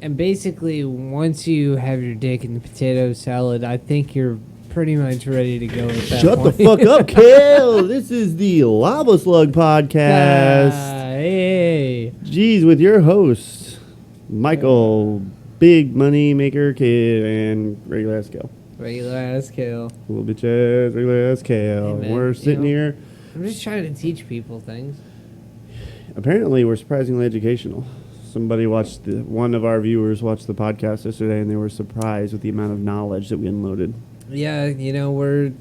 And basically, once you have your dick in the potato salad, I think you're pretty much ready to go at that Shut point. the fuck up, Kale. This is the LavaSlug podcast. Hey. Jeez, with your host, Michael, Big Money Maker Kid, and regular ass Kale. Regular ass Kale. Little bitch ass, regular ass Kale. Hey, man, We're sitting here. I'm just trying to teach people things. Apparently, we're surprisingly educational. Somebody watched one of our viewers watched the podcast yesterday, and they were surprised with the amount of knowledge that we unloaded. Yeah, we're,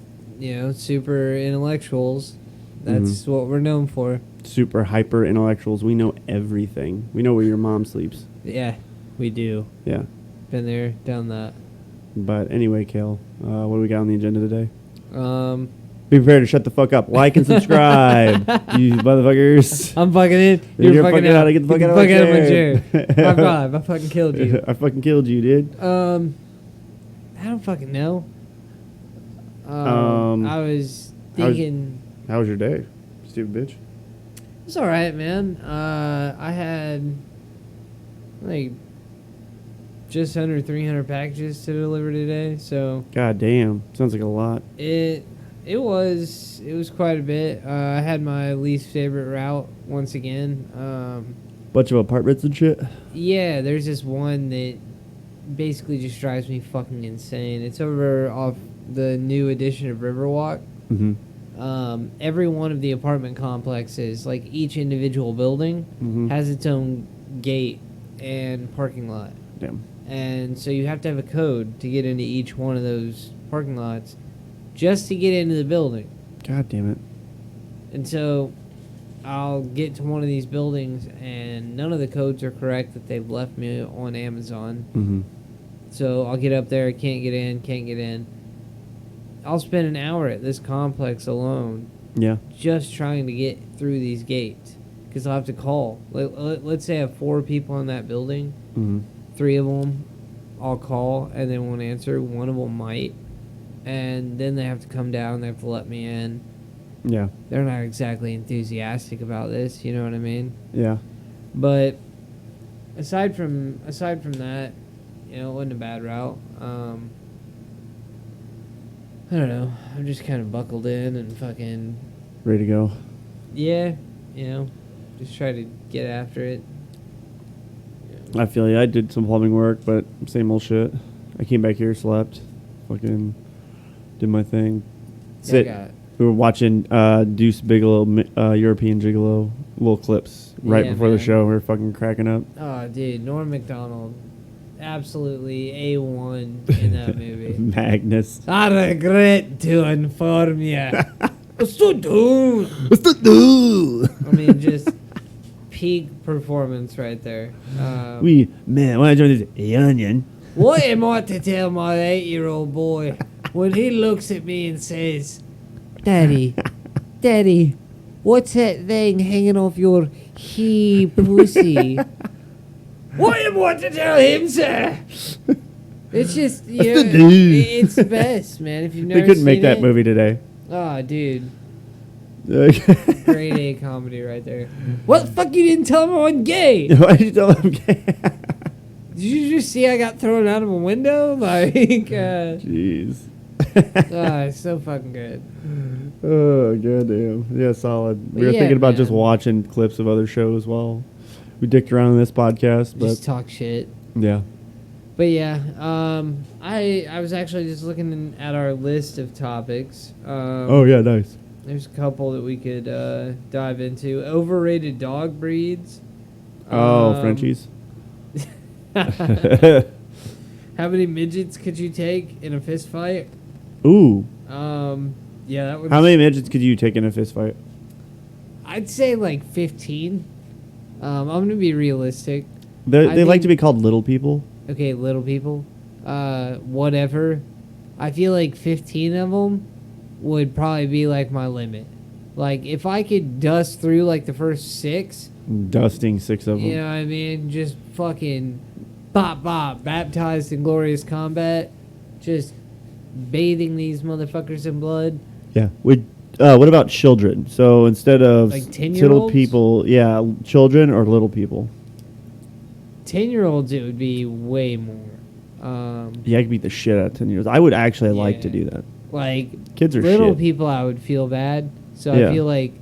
super intellectuals. That's what we're known for. Super hyper intellectuals. We know everything. We know where your mom sleeps. Yeah, we do. Yeah. Been there, done that. But anyway, Kale, what do we got on the agenda today? Be prepared to shut the fuck up. Like and subscribe, you motherfuckers. I'm fucking in. You're fucking out. Get the fuck out of my chair. High five. I fucking killed you. I fucking killed you, dude. I don't fucking know. I was thinking. How was your day, stupid bitch? It's all right, man. I had like just under 300 packages to deliver today, so. God damn, sounds like a lot. It was quite a bit. I had my least favorite route once again. Bunch of apartments and shit. Yeah, there's this one that basically just drives me fucking insane. It's over off the new edition of Riverwalk. Mm-hmm. Every one of the apartment complexes, like each individual building, has its own gate and parking lot. Damn. And so you have to have a code to get into each one of those parking lots just to get into the building. God damn it. And so I'll get to one of these buildings and none of the codes are correct that they've left me on Amazon. Mm-hmm. So I'll get up there, can't get in. I'll spend an hour at this complex alone. Yeah. Just trying to get through these gates. Because I'll have to call. Let's say I have 4 people in that building. Mm-hmm. 3 of them I'll call and they won't answer. One of them might. And then they have to come down. They have to let me in. Yeah. They're not exactly enthusiastic about this. You know what I mean? Yeah. But aside from that, it wasn't a bad route. I don't know. I'm just kind of buckled in and fucking... Ready to go. Yeah, just try to get after it. I feel you. I did some plumbing work, but same old shit. I came back here, slept, fucking did my thing. We were watching Deuce Bigelow, European Gigolo, little clips right before the show. We were fucking cracking up. Oh, dude, Norm Macdonald, absolutely A1 in that movie. Magnus. I regret to inform you. What's to do? I mean, just peak performance right there. Man, when I joined this union. What am I to tell my 8-year-old boy when he looks at me and says, Daddy, what's that thing hanging off your pussy? What am I to tell him, sir? It's just, it's the best, man. If you've never They couldn't make seen that it. movie today. Oh, dude. Grade A comedy right there. What the fuck, you didn't tell him I'm gay? Why did you tell him gay? Did you just see I got thrown out of a window? Like, jeez. it's so fucking good. Oh, goddamn. Yeah, solid. We were yeah, thinking about man. just watching clips of other shows while we dicked around in this podcast. But Just talk shit. yeah. But yeah, I was actually just looking at our list of topics. Oh, yeah, nice. There's a couple that we could dive into. Overrated dog breeds. Frenchies. How many midgets could you take in a fist fight? Ooh. Yeah, that would. How many midgets could you take in a fist fight? I'd say like 15. I'm gonna be realistic. They like to be called little people. Okay, little people. Whatever. I feel like 15 of them would probably be like my limit. Like if I could dust through like the first 6. Dusting 6 of them. You know what I mean? Just fucking bop, baptized in glorious combat. Just bathing these motherfuckers in blood. Yeah. What about children? So instead of Like little 10-year-olds? people, yeah, children or little people? 10-year-olds, it would be way more. Yeah, I could beat the shit out of 10-year-olds. I would actually like to Yeah. do that. Like, Kids are little shit. people, I would feel bad. So Yeah. I feel like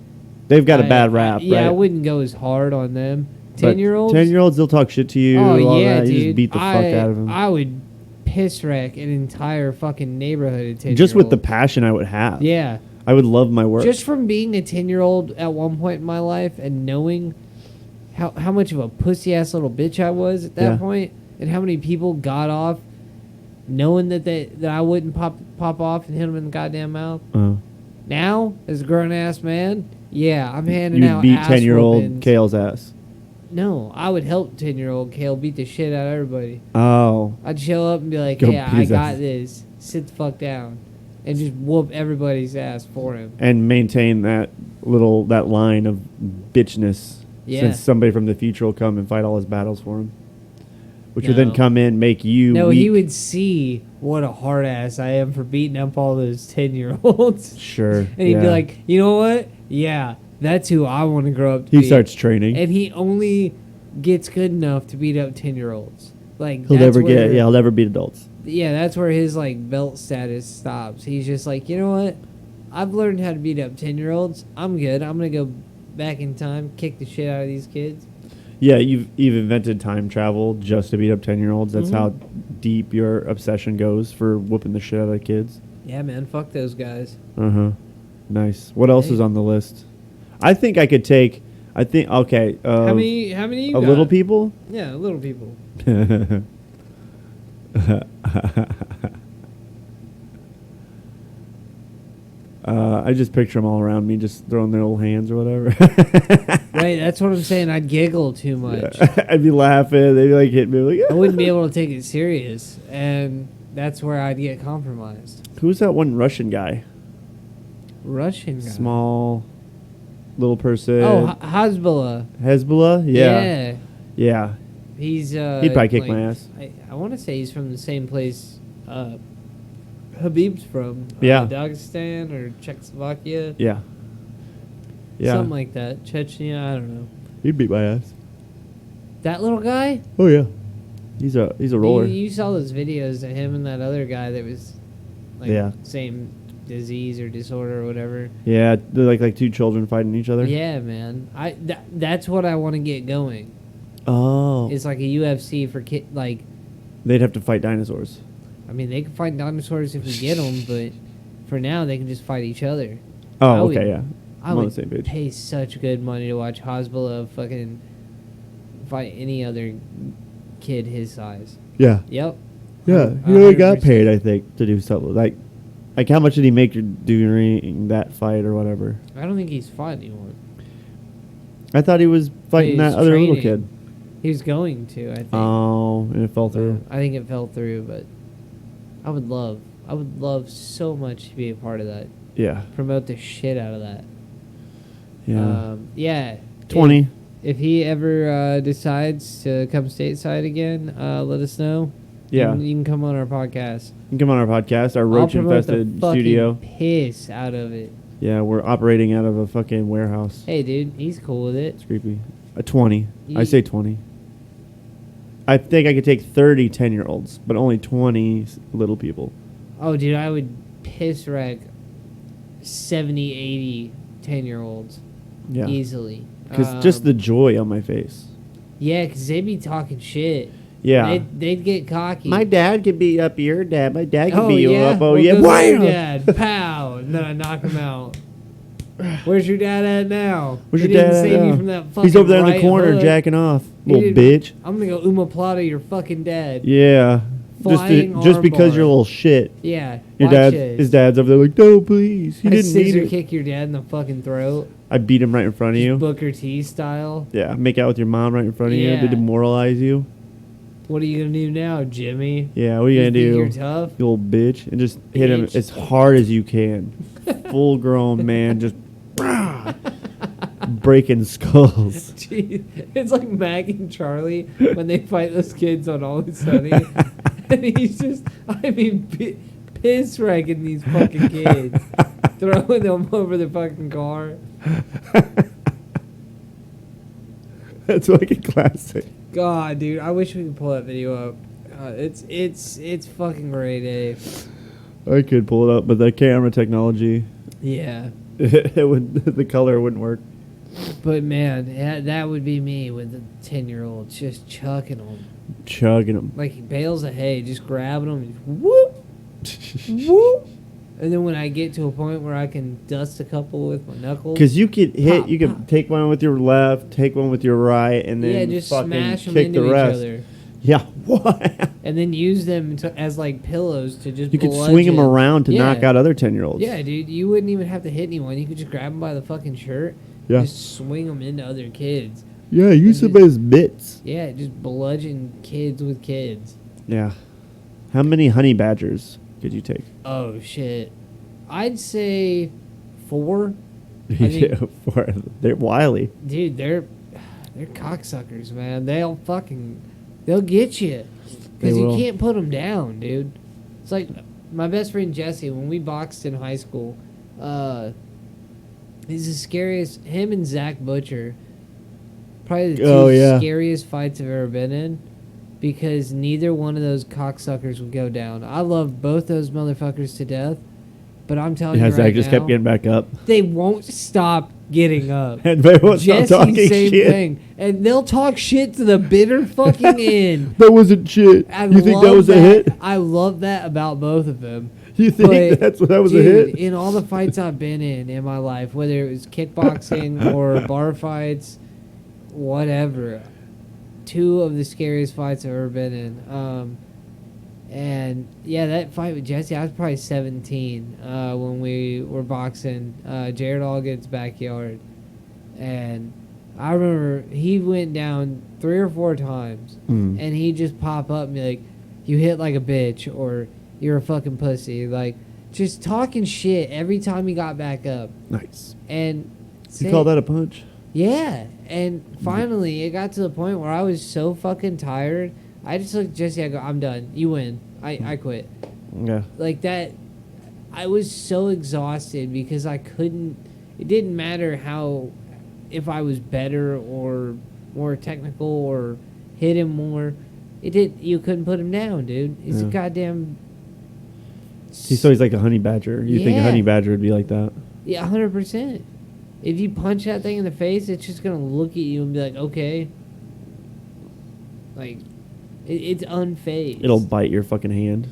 They've got a bad rap, yeah, right? I wouldn't go as hard on them. But 10-year-olds? 10-year-olds, they'll talk shit to you. Oh, all yeah, that. dude. You just beat the fuck out of them. I would piss wreck an entire fucking neighborhood of 10-year-olds. Just with the passion I would have. Yeah. I would love my work. Just from being a 10-year-old at one point in my life and knowing how much of a pussy-ass little bitch I was at that Yeah. point, and how many people got off knowing that I wouldn't pop off and hit them in the goddamn mouth. Now, as a grown-ass man, yeah, I'm handing You'd out beat ass 10-year-old whoopings. Kale's ass. No, I would help 10-year-old Kale beat the shit out of everybody. Oh. I'd show up and be like, Go yeah, beat I his got ass. this. Sit the fuck down. And just whoop everybody's ass for him. And maintain that line of bitchness. Yeah. Since somebody from the future will come and fight all his battles for him. Which would then No. come in, make you No, weak. he would see what a hard ass I am for beating up all those 10-year-olds. Sure. And he'd be like, you know what? Yeah, that's who I want to grow up to He be. starts training. And he only gets good enough to beat up 10-year-olds. Like, He'll that's never where, he'll never beat adults. Yeah, that's where his, like, belt status stops. He's just like, you know what? I've learned how to beat up 10-year-olds. I'm good. I'm going to go back in time, kick the shit out of these kids. Yeah, you've invented time travel just to beat up 10-year-olds. That's Mhm. how deep your obsession goes for whooping the shit out of kids. Yeah, man, fuck those guys. Nice. What else Hey. is on the list? I think I could take. Okay. How many you of got? little people? Yeah, little people. I just picture them all around me, just throwing their little hands or whatever. Right, that's what I'm saying. I'd giggle too much. I'd be laughing. They'd be like hitting me like. I wouldn't be able to take it serious, and that's where I'd get compromised. Who's that one Russian guy? Russian guy. Small, little person. Oh, Hezbollah. Hezbollah. Yeah. Yeah. He's He'd probably kick my ass. I want to say he's from the same place Habib's from. Yeah. Dagestan or Czechoslovakia. Yeah. Yeah. Something like that. Chechnya, I don't know. He'd beat my ass. That little guy? Oh yeah. He's a roller. You saw those videos of him and that other guy that was like Yeah. same disease or disorder or whatever. Yeah, they're like two children fighting each other. Yeah, man. That's what I want to get going. Oh. It's like a UFC for like. They'd have to fight dinosaurs. I mean, they can fight dinosaurs if we get them, but for now they can just fight each other. I Oh, would- okay, yeah. I I'm on would the same page. pay such good money to watch Hezbollah fucking fight any other kid his size. Yeah. Yep. Yeah. He only got paid, I think, to do something like how much did he make during that fight or whatever? I don't think he's fought anyone. I thought he was fighting He's that other little training. kid. He was going to, I think. Oh, and it fell through. I think it fell through, but I would love so much to be a part of that. Yeah. Promote the shit out of that. Yeah. Yeah. 20. If he ever decides to come stateside again, let us know. Yeah. You can come on our podcast. You can come on our podcast, our I'll roach promote the infested fucking studio. piss out of it. Yeah, we're operating out of a fucking warehouse. Hey, dude, he's cool with it. It's creepy. A 20. I Ye- say 20. I think I could take 30 10-year-olds, but only 20 little people. Oh, dude, I would piss wreck 70, 80 10-year-olds Yeah. easily. Because just the joy on my face. Yeah, because they'd be talking shit. Yeah. They'd get cocky. My dad could beat up your dad. My dad could Oh, beat you yeah? up. Oh, Well, yeah. go get your Wham! dad. Pow! And then I knock him out. Where's your dad at now? Where's He your didn't dad save at you now? from that fucking He's over there in the right corner hook. jacking off. He Little didn't- bitch. I'm gonna go umaplata your fucking dad. Yeah. Flying Just because armbar. you're a little shit. Yeah. Your watch dad, this. his dad's over there like, no, please. He I didn't mean scissor it. kick your dad in the fucking throat. I beat him right in front of you. Booker T style. Yeah, make out with your mom right in front of you Yeah. to demoralize you. What are you gonna do now, Jimmy? Yeah, what are you gonna think do? You're tough. You little bitch. And just hit him Bitch. as hard as you can. Full grown man, just breaking skulls. Jeez. It's like Mag and Charlie when they fight those kids on Always Sunny. And he's just, piss wrecking these fucking kids. Throwing them over the fucking car. That's like a classic. God, dude, I wish we could pull that video up. It's fucking great, Dave. I could pull it up, but the camera technology, Yeah. it would, the color wouldn't work. But man, that would be me with the 10-year-old just chucking them. Chugging them. Like bales of hay, just grabbing them and whoop, whoop. And then when I get to a point where I can dust a couple with my knuckles. Because you could hit, pop, you could pop. take one with your left, take one with your right, and then Yeah, just fucking smash them kick into the each rest. other. Yeah. What? And then use them as like pillows to just You could swing them bludgeon. around to Yeah. knock out other 10-year-olds. Yeah, dude, you wouldn't even have to hit anyone. You could just grab them by the fucking shirt. Yeah. Just swing them into other kids. Yeah, use them as bits. Yeah, just bludgeon kids with kids. Yeah. How many honey badgers could you take? Oh shit, I'd say 4. Yeah, they're wily. Dude, they're cocksuckers, man. They'll get you because you will. can't put them down, dude. It's like my best friend Jesse when we boxed in high school. He's the scariest. Him and Zach Butcher, probably the two scariest fights I've ever been in, because neither one of those cocksuckers would go down. I love both those motherfuckers to death, but I'm telling you right Zach just now, kept getting back up. they won't stop getting up. And they won't stop Jesse, talking same shit. thing. And they'll talk shit to the bitter fucking end. That wasn't shit. You think that was a hit? I love that about both of them. You think that was dude, a hit? In all the fights I've been in my life, whether it was kickboxing or bar fights, whatever, 2 of the scariest fights I've ever been in. And yeah, that fight with Jesse, I was probably 17 when we were boxing Jared Allgood's backyard. And I remember he went down 3 or 4 times, and he'd just pop up and be like, "You hit like a bitch," or "You're a fucking pussy." Like, just talking shit every time he got back up. Nice. And You call that a punch? yeah. And finally, it got to the point where I was so fucking tired. I just looked at Jesse, I go, "I'm done. You win. I quit." Yeah. Like that, I was so exhausted because I couldn't, it didn't matter how, if I was better or more technical or hit him more, you couldn't put him down, dude. He's a goddamn... So he's like a honey badger. You think a honey badger would be like that? Yeah, 100%. If you punch that thing in the face, it's just going to look at you and be like, okay. Like, it's unfazed. It'll bite your fucking hand.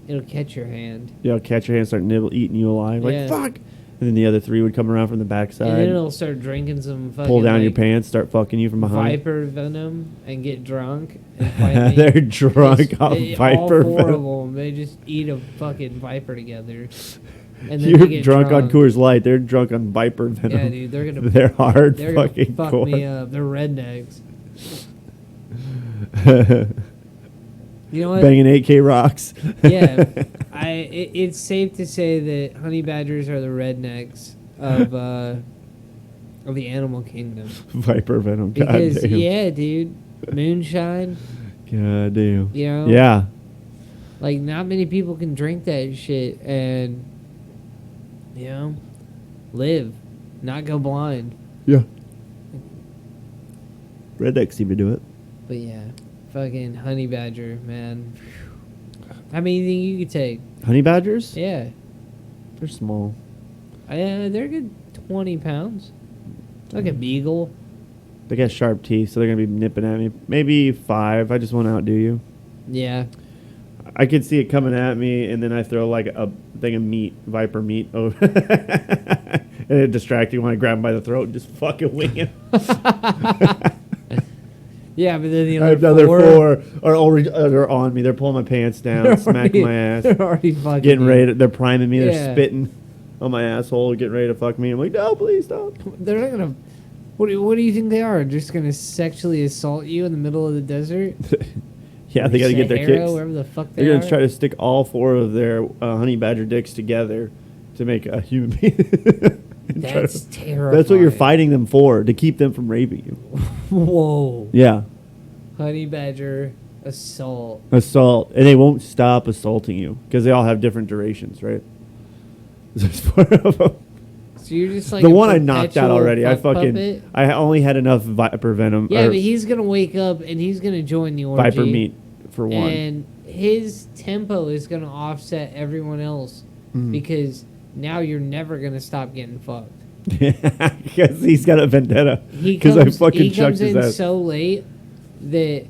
It'll catch your hand. Yeah, it'll catch your hand, start eating you alive. Like, fuck! And then the other 3 would come around from the backside. And then it'll start drinking some fucking... Pull down your pants, start fucking you from behind. Viper venom and get drunk and fight me. They're drunk off Viper all 4 venom. of them, they just eat a fucking Viper together. And then You're they get drunk on Coors Light. They're drunk on Viper venom. Yeah, dude, they're gonna... They're hard they're fucking gonna fuck core. me up. They're rednecks. You know what? Banging 8K rocks. Yeah, it's safe to say that honey badgers are the rednecks of the animal kingdom. Viper venom. God Because damn. yeah, dude, moonshine. God damn. You know. Yeah. Like, not many people can drink that shit and, you know, live, not go blind. Yeah. Rednecks seem to do it. But yeah, fucking honey badger, man. How many do you think you could take? Honey badgers? Yeah. They're small. They're good 20 pounds. Like a beagle. They got sharp teeth, so they're going to be nipping at me. Maybe 5. I just want to outdo you. Yeah. I could see it coming at me, and then I throw like a thing of meat, viper meat, over, and it distracts you when I grab him by the throat and just fucking wing him. Yeah, but then the Other 4 are already are on me. They're pulling my pants down, smacking my ass, They're already fucking getting you. ready. They're priming me. Yeah. They're spitting on my asshole, getting ready to fuck me. I'm like, no, please stop. They're not gonna. What do you think they are? Just gonna sexually assault you in the middle of the desert? Yeah, they got to get their Sahara, kicks. wherever the fuck they They're are. going to try to stick all 4 of their honey badger dicks together to make a human being. That's terrifying. That's what you're fighting them for, to keep them from raping you. Whoa. Yeah. Honey badger assault. Assault. And they won't stop assaulting you because they all have different durations, right? There's 4 of them. So you're just like The a one I knocked out perpetual already. I fuck fucking puppet? I only had enough viper venom. Yeah, or but he's gonna wake up and he's gonna join the orgy. viper meat for one. And his tempo is gonna offset everyone else because now you're never gonna stop getting fucked. Because he's got a vendetta. He Because I comes, fucking he chucked comes his in ass. so late that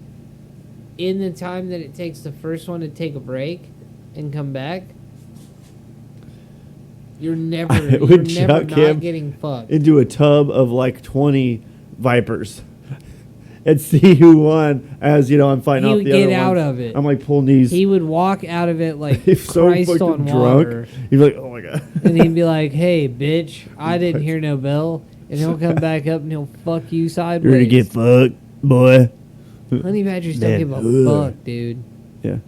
in the time that it takes the first one to take a break and come back, you're never, would you're never chuck him not getting fucked. into a tub of like 20 vipers and see who won. As you know, I'm fighting He off would the get other out ones. of it. I'm like pulling these. He would walk out of it like He's so Christ fucking on drunk. water. He'd be like, "Oh my god!" And he'd be like, "Hey, bitch, I didn't hear no bell." And he'll come back up and he'll fuck you sideways. You're gonna get fucked, boy. Honey badgers don't Man, give a ugh. fuck, dude. Yeah.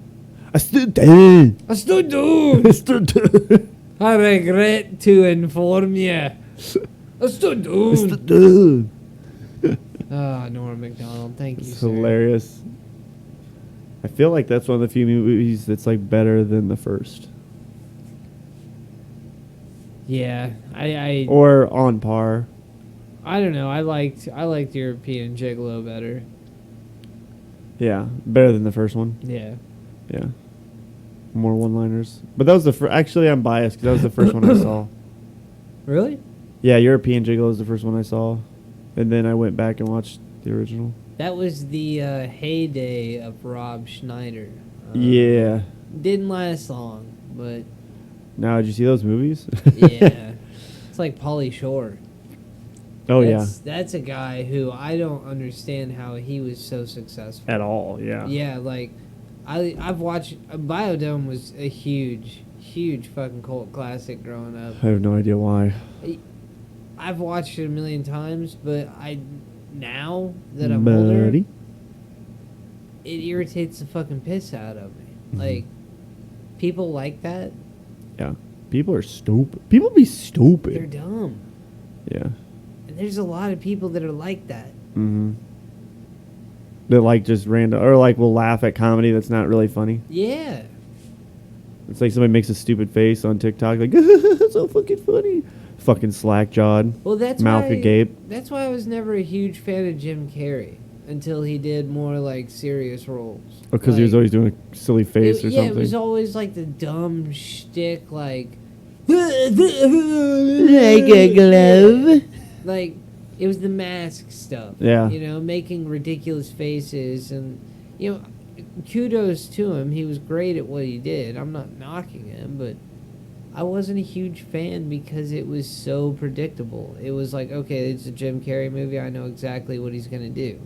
I stood down. I still do. I stood down. I regret to inform you. I still I do. stood down. Ah, Norm McDonald, thank you, It's sir. hilarious. I feel like that's one of the few movies that's like better than the first, Yeah, I or on par. don't know. I liked European Gigolo better. Yeah, better than the first one. Yeah. Yeah, more one-liners. But that was the first. Actually, I'm biased because that was the first one I saw. Really? Yeah, European Gigolo is the first one I saw, and then I went back and watched the original. That was the heyday of Rob Schneider. Yeah. Didn't last long, but Now, did you see those movies? yeah. It's like Pauly Shore. Oh That's a guy who I don't understand how he was so successful. At all, yeah. Yeah, like I've watched Biodome was a huge fucking cult classic growing up. I have no idea why. I've watched it a million times, but now that I'm older, Buddy. it irritates the fucking piss out of me. Mhm. Like people like that, Yeah. People are stupid. People be they're stupid. dumb. Yeah. And there's a lot of people that are like that. Mm-hmm. That like just random, or like will laugh at comedy that's not really funny. Yeah. It's like somebody makes a stupid face on TikTok, like, that's so fucking funny. Fucking slack jawed. Well, that's Mouth why, agape. That's why I was never a huge fan of Jim Carrey until he did more like serious roles. Because he was Like, always doing a silly face or yeah, something. it was always like the dumb shtick, like Like a glove. like it was the mask stuff. Yeah. You know, making ridiculous faces, and you know, kudos to him. He was great at what he did. I'm not knocking him, but I wasn't a huge fan because it was so predictable. It was like, okay, it's a Jim Carrey movie. I know exactly what he's gonna do,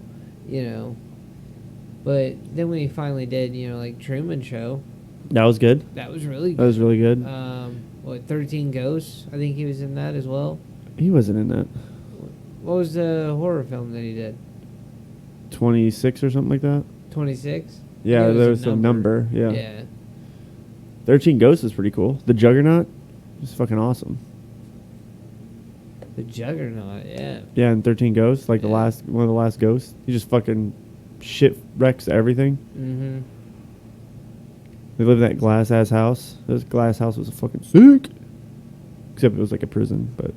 you know. But then when he finally did, you know, like Truman Show, That was good. that was really That good. was really good. 13 Ghosts? I think he was in that as well. He wasn't in that. What was the horror film that he did? 26 or something like that. 26? Yeah, It there was a number. Yeah. Yeah. 13 Ghosts is pretty cool. The Juggernaut is fucking awesome. The Juggernaut, yeah. Yeah, and 13 Ghosts, like Yeah. one of the last ghosts. He just fucking shit wrecks everything. Mm-hmm. They lived in that glass ass house. This glass house was fucking sick. Except it was like a prison, but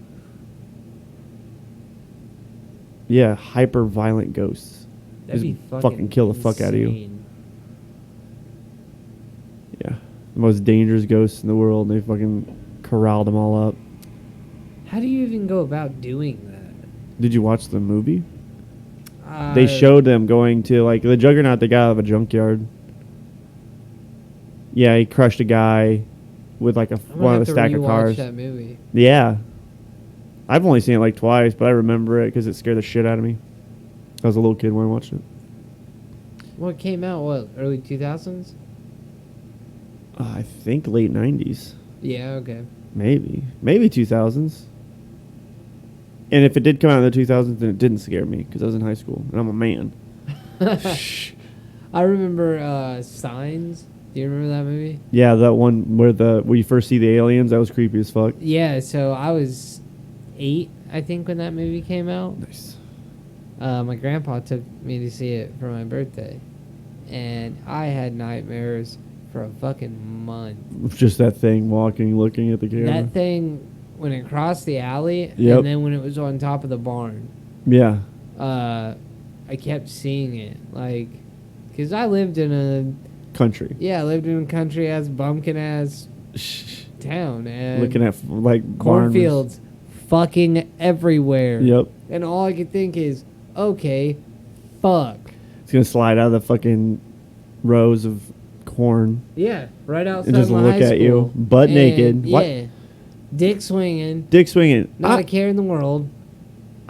yeah, hyper violent ghosts. That'd Just be fucking kill the fuck out of you. insane. Yeah, the most dangerous ghosts in the world. And they fucking corralled them all up. How do you even go about doing that? Did you watch the movie? They showed them going to like the Juggernaut. They got out of a junkyard. Yeah, he crushed a guy with like I'm gonna one of have the to stack of rewatch cars. that movie. Yeah. I've only seen it like twice, but I remember it because it scared the shit out of me. I was a little kid when I watched it. Well, it came out, what, early 2000s? I think late 90s. Yeah, okay. Maybe 2000s. And if it did come out in the 2000s, then it didn't scare me because I was in high school and I'm a man. I remember Signs. Do you remember that movie? Yeah, that one where you first see the aliens. That was creepy as fuck. Yeah, so I was 8, I think, when that movie came out. Nice. My grandpa took me to see it for my birthday, and I had nightmares for a fucking month. Just that thing walking, looking at the camera. That thing when it crossed the alley, Yep. and then when it was on top of the barn. Yeah. I kept seeing it, like, because I lived in a Country. I lived in a country ass bumpkin ass town, and Looking at like cornfields fucking everywhere. Yep. And all I could think is, okay, fuck. It's gonna slide out of the fucking rows of corn Yeah, right outside and just my look high at you, school. butt And, naked. What? Yeah, dick swinging, Dick swinging. not a care in the world.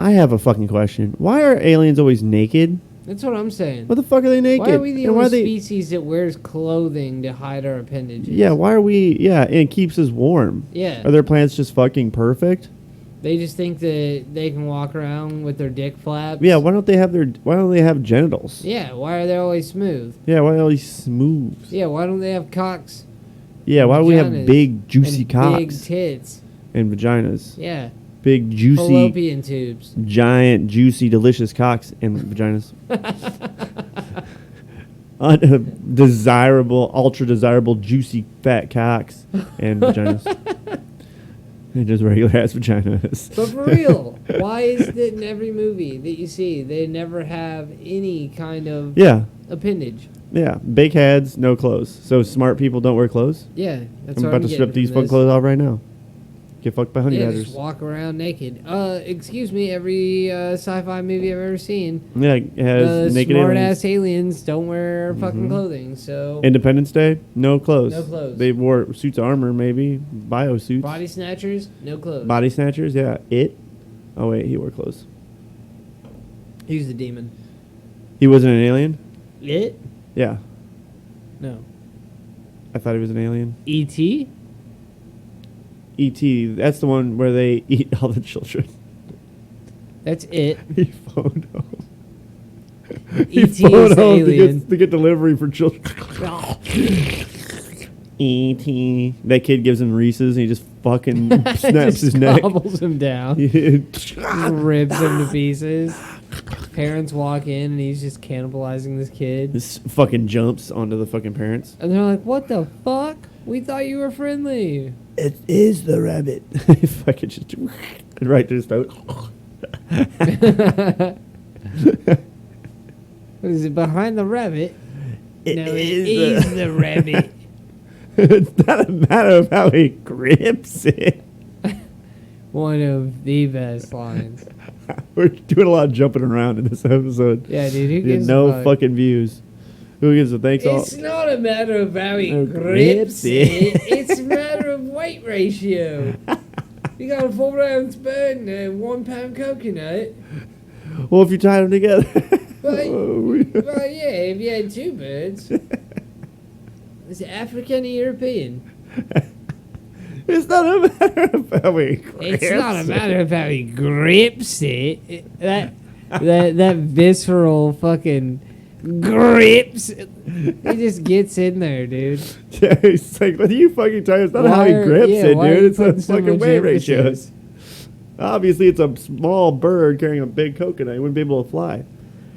I have a fucking question. Why are aliens always naked? That's what I'm saying. What the fuck are they naked? Why are we the And only are they- species that wears clothing to hide our appendages? Yeah, why are we? Yeah, and it keeps us warm. Yeah. Are their plants just fucking perfect? They just think that they can walk around with their dick flaps. Yeah, why don't they have genitals? Yeah, why are they always smooth? Yeah, why are they smooth? Yeah, why don't they have cocks? Yeah, why do we have vaginas big juicy and cocks big tits? and vaginas? Yeah, Big juicy, fallopian tubes. giant, juicy, delicious cocks and vaginas. Desirable, ultra desirable, juicy, fat cocks and vaginas. And just regular ass vaginas. But for real, why is it in every movie that you see they never have any kind of Yeah, appendage? yeah. Big heads, no clothes. So smart people don't wear clothes. Yeah, that's I'm what about to strip these fucking clothes off right now. Get fucked by honey Yeah, badgers. just walk around naked. Excuse me, every sci-fi movie I've ever seen, Yeah, it has naked smart aliens. ass aliens don't wear fucking clothing. So Independence Day, no clothes. No clothes. They wore suits of armor, maybe bio suits. body snatchers, no clothes. Body snatchers, yeah. It. Oh wait, he wore clothes. He's the demon. He wasn't an alien. It? Yeah, No. I thought he was an alien. E.T. E.T. That's the one where they eat all the children. That's it. He phoned home. E.T. is the alien. to get delivery for children. E.T. That kid gives him Reese's and he just fucking snaps Just his neck. gobbles him down. Just rips him to pieces. Parents walk in and he's just cannibalizing this kid. This fucking jumps onto the fucking parents. And they're like, what the fuck? We thought you were friendly. It is the rabbit. Fucking just right to his throat. What is it, behind the rabbit? It No, it is is the rabbit. It's not a matter of how he grips it. One of the best lines. We're doing a lot of jumping around in this episode. Yeah, dude, who We gives had no a fuck? fucking views. Who gives a thanks? It's not a matter of how he No, grips grips it. it. It's a matter of weight ratio. You got a 4-ounce bird and a 1 pound coconut. Well, if you tie them together. Well, yeah, if you had 2 birds. It's African and European. It's not a matter of how he grips It's not a it. matter of how he grips it. That visceral fucking grips. He just gets in there, dude. Yeah, it's like, what are you fucking talking? It's not how he grips it, why are dude. you It's the putting so fucking much weight emphasis? ratios. Obviously, it's a small bird carrying a big coconut. He wouldn't be able to fly.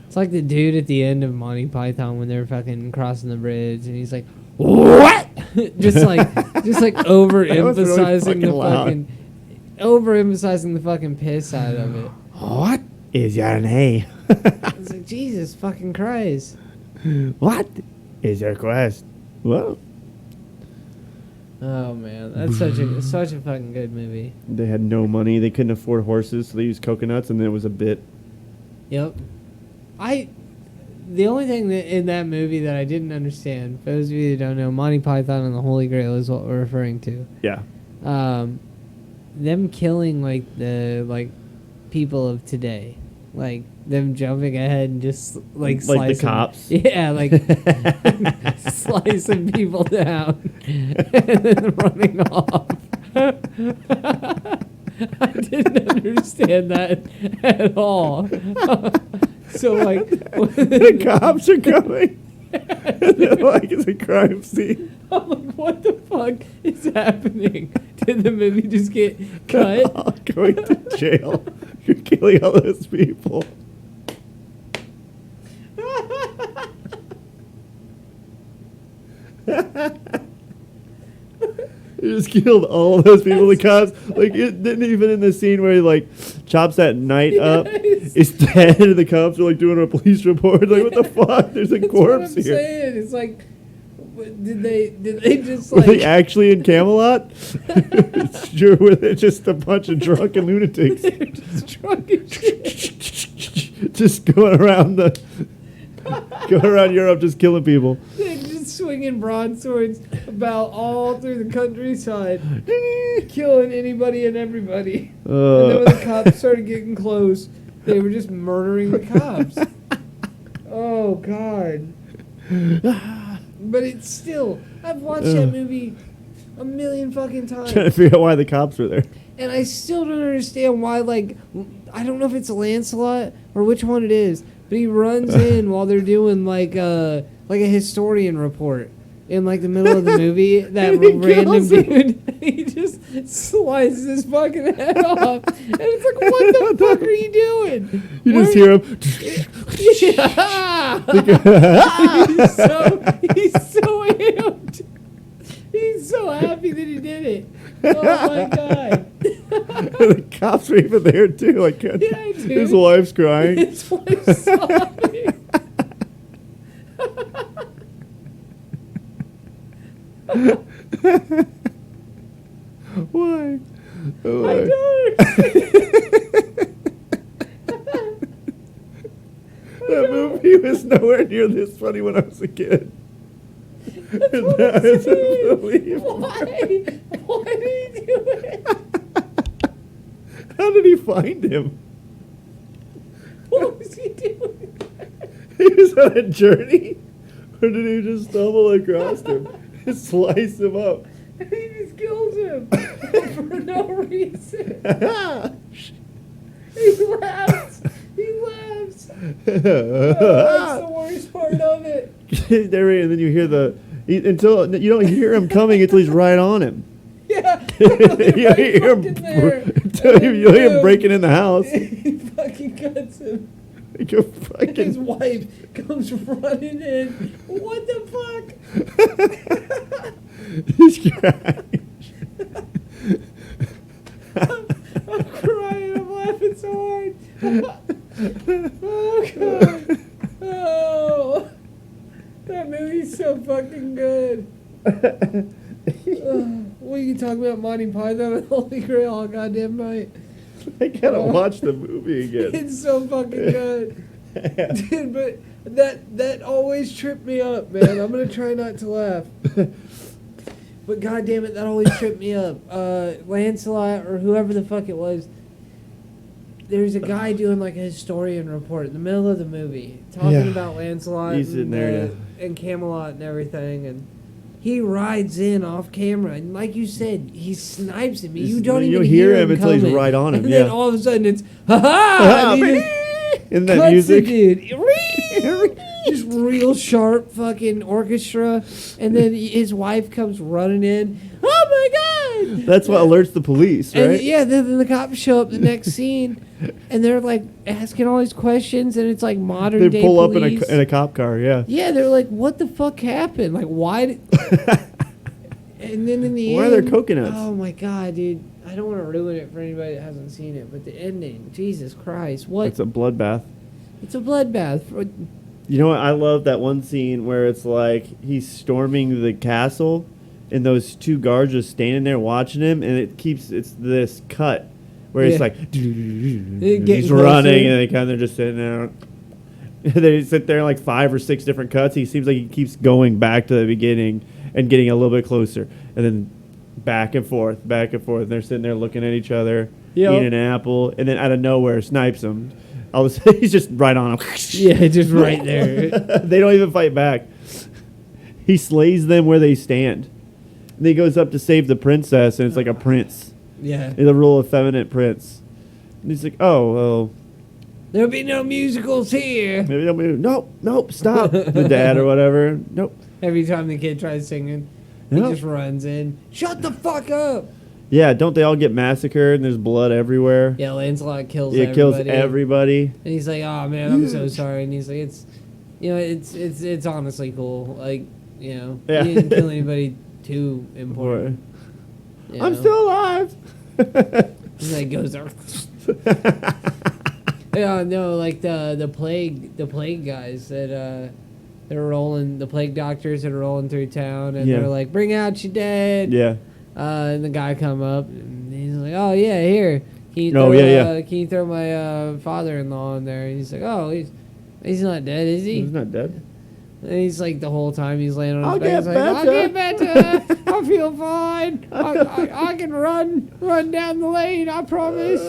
It's like the dude at the end of Monty Python when they're fucking crossing the bridge, and he's like, "What?" just like overemphasizing fucking loud. overemphasizing the fucking piss out of it. What is your name? It's like, Jesus fucking Christ. What is your quest? Well, Oh man, that's such a fucking good movie. they had no money. They couldn't afford horses, so they used coconuts, and then it was a bit. Yep. The only thing that in that movie that I didn't understand, for those of you that don't know, Monty Python and the Holy Grail is what we're referring to. Yeah. Them killing the people of today, like them jumping ahead and just like the slicing, cops. Yeah, like slicing people down and then running off. I didn't understand that at all. So like The cops are coming. They're like, it's a crime scene. I'm like, what the fuck is happening? Did the movie just get They're cut? all going to jail. You're killing all those people. He just killed all of those people. The cops, like, it didn't even in the scene where he, like, chops that knight up. Is dead, and the cops are, like, doing a police report. Like, what the fuck? There's a corpse here. Saying. It's like, did they just, Were like... they actually in Camelot? Sure, were they just a bunch of drunken lunatics? They're just drunk as shit. Just going around Europe, just killing people. They're just swinging broadswords about all through the countryside, killing anybody and everybody. And then when the cops started getting close, they were just murdering the cops. Oh, God. But it's still... I've watched that movie a million fucking times. Trying to figure out why the cops were there. And I still don't understand why, like... I don't know if it's Lancelot or which one it is, but he runs in while they're doing, like a historian report in, like, the middle of the movie. That random dude, he just slices his fucking head off. And it's like, what the fuck are you doing? You just hear him. He's so amped. He's so happy that he did it. Oh my God. The cops were even there too. Like, yeah, dude. His wife's crying. His wife's sobbing. Why? Oh, I don't. That movie was nowhere near this funny when I was a kid. That is unbelievable. Why? Why did he do it? How did he find him? What was he doing? He was on a journey? Or did he just stumble across him and slice him up? He just kills him for no reason. He laughs. He laughs. That's the worst part of it. And then you hear until you don't hear him coming until he's right on him. Yeah. You hear him breaking in the house. He fucking cuts him. Like a fucking His wife comes running in. What the fuck? He's crying. I'm crying. I'm laughing so hard. Oh, God. Oh. That movie's so fucking good. What are you talking about? Monty Python and Holy Grail all goddamn night. I gotta watch the movie again. It's so fucking good. Dude, but that always tripped me up, man. I'm gonna try not to laugh. But goddamn it, that always tripped me up. Lancelot or whoever the fuck it was. There's a guy doing like a historian report in the middle of the movie, talking about Lancelot and Camelot and everything, and he rides in off camera, and like you said, he snipes him. You don't even hear him until he's right on him. And then all of a sudden it's ha-ha! Isn't that music? Dude. Just real sharp fucking orchestra, and then his wife comes running in. Oh my God! That's what alerts the police, right? And then the cops show up the next scene, and they're like asking all these questions, and it's like modern day They pull police. up in a cop car, yeah. Yeah, they're like, what the fuck happened? Like, why did... And then in the end... Why are there coconuts? Oh my God, dude. I don't want to ruin it for anybody that hasn't seen it, but the ending, Jesus Christ, what? It's a bloodbath. It's a bloodbath. You know what? I love that one scene where it's like he's storming the castle, and those two guards just standing there watching him, and it's this cut where it's like he's running, and they kind of just sitting there. They sit there like 5 or 6 different cuts. He seems like he keeps going back to the beginning and getting a little bit closer, and then back and forth. And they're sitting there looking at each other, eating an apple, and then out of nowhere snipes him. All of a sudden, he's just right on him. Yeah, just right there. They don't even fight back. He slays them where they stand. And then he goes up to save the princess, and it's like a prince. Yeah. It's a real effeminate prince. And he's like, oh, well. There'll be no musicals here. Maybe they'll be, nope, stop. The dad or whatever. Nope. Every time the kid tries singing, he just runs in. Shut the fuck up. Yeah, don't they all get massacred and there's blood everywhere? Yeah, Lancelot kills everybody. Kills everybody. And he's like, oh man, I'm so sorry. And he's like, it's honestly cool. Like, he didn't kill anybody too important. You I'm know? still alive. And then goes there. Yeah, no, like the plague guys that they're rolling, the plague doctors that are rolling through town, and Yeah. they're like, "Bring out your dead." Yeah. And the guy come up, and he's like, "Oh yeah, here. Can you Oh, throw, yeah. Can you throw my father-in-law in there?" And he's like, "Oh, he's not dead, is he?" He's not dead. And he's like, the whole time he's laying on I'll his back, he's get like, "I'll better." get better. I feel fine. I can run down the lane. I promise."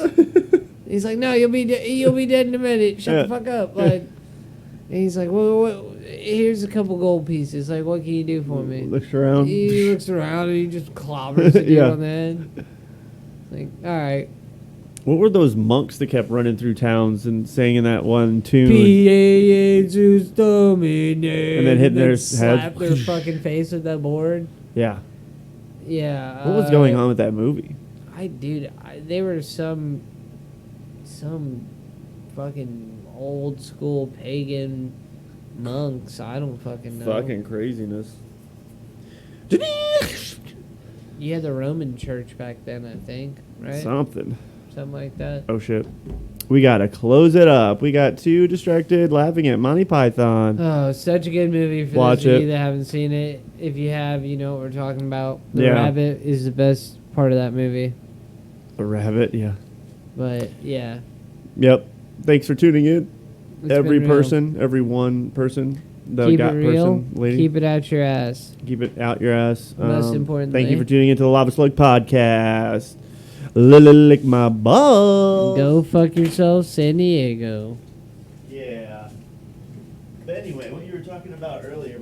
He's like, "No, you'll be dead in a minute. Shut the fuck up." Like, and he's like, "Well, here's a couple gold pieces. Like, what can you do for me?" Looks around. He looks around and he just clobbers the dude Yeah. on the head. Like, all right. What were those monks that kept running through towns and singing that one tune? And then hitting their slap head. their fucking face with that board. Yeah. Yeah. What was going on with that movie? They were some fucking old school pagan monks. I don't fucking know. Fucking craziness. You had the Roman church back then, I think, right? Something. Something like that. Oh shit. We gotta close it up. We got too distracted laughing at Monty Python. Oh, such a good movie for Watch those of it. you that haven't seen it. If you have, you know what we're talking about. The Yeah. rabbit is the best part of that movie. A rabbit, yeah. But yeah, Yep. Thanks for tuning in. it's Every been real. person, every one person, the Keep it got real. person, lady. Keep it out your ass. Keep it out your ass. Most Thank importantly. you for tuning into the LavaSlug podcast. Lick my balls. Go fuck yourself, San Diego. Yeah. But anyway, what you were talking about earlier